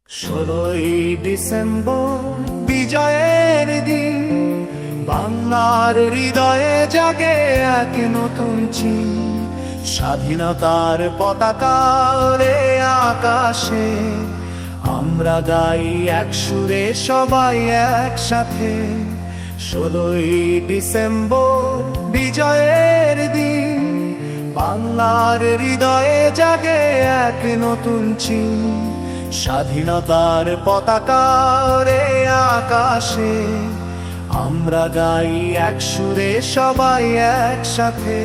16ই December বিজয়ের দিন, বাংলার হৃদয়ে জাগে এক নতুন চিন। স্বাধীনতার পতাকা ওড়ে আকাশে, আমরা গাই এক সুরে সবাই একসাথে। 16ই ডিসেম্বর বিজয়ের দিন, বাংলার হৃদয়ে জাগে এক নতুন চিন। স্বাধীনতার পতাকা ওড়ে আকাশে, আমরা গাই এক সুরে সবাই একসাথে।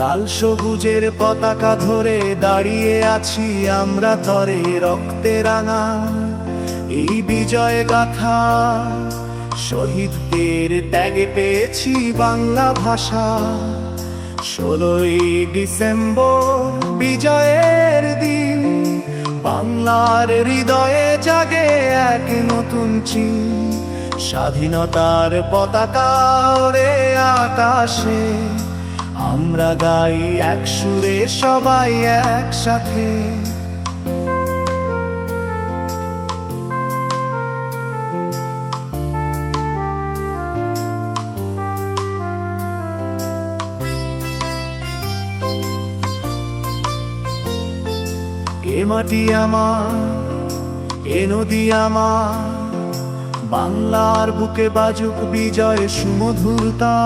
লাল সবুজের পতাকা ধরে দাঁড়িয়ে আছি আমরা তরে, রক্তে রাঙা এই বিজয় গাথা। শহীদদের ত্যাগে পেয়েছি বাংলা ভাষা। 16ই ডিসেম্বর বিজয়ের দিন, বাংলার হৃদয়ে জাগে এক নতুন চিন। স্বাধীনতার পতাকা ওড়ে আকাশে, আমরা গাই এক সুরে সবাই একসাথে। এ মাটি আমার, এ নদী আমার, বাংলার বুকে বাজুক বিজয় সুমধুরতা।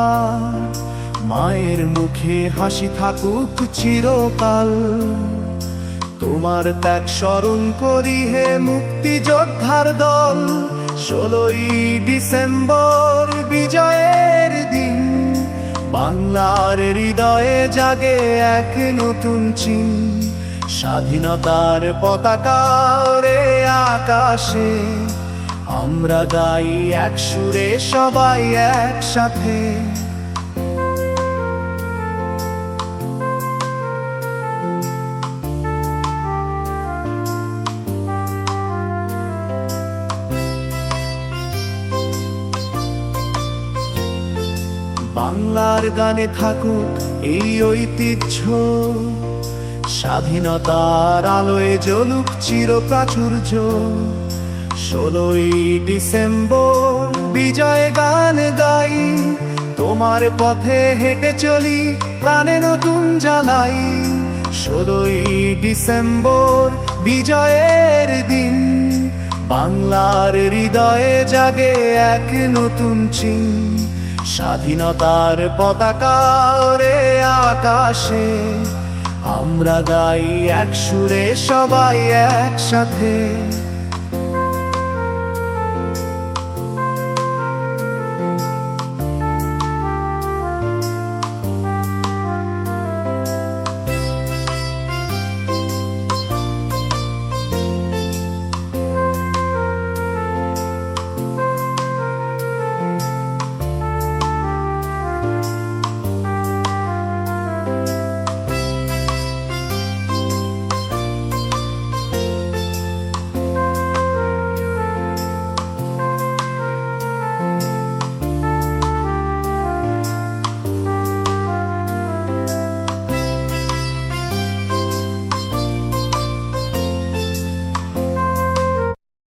মায়ের মুখে হাসি থাকুক চিরকাল, তোমার ত্যাগ স্মরণ করি হে মুক্তিযোদ্ধার দল। 16ই ডিসেম্বর বিজয়ের দিন, বাংলার হৃদয়ে জাগে এক নতুন চিন। স্বাধীনতার পতাকা ওড়ে আকাশে, আমরা গাই এক সুরে সবাই একসাথে। বাংলার গানে থাকুক এই ঐতিহ্য, স্বাধীনতার আলোয় জ্বলুক চিরপ্রাচুর্য। 16ই ডিসেম্বর বিজয় গান গাই, তোমার পথে হেঁটে চলি প্রাণে নতুন জ্বালাই। 16ই ডিসেম্বর বিজয়ের দিন, বাংলার হৃদয়ে জাগে এক নতুন চিন। স্বাধীনতার পতাকা ওড়ে আকাশে, আমরা গাই এক সুরে সবাই একসাথে।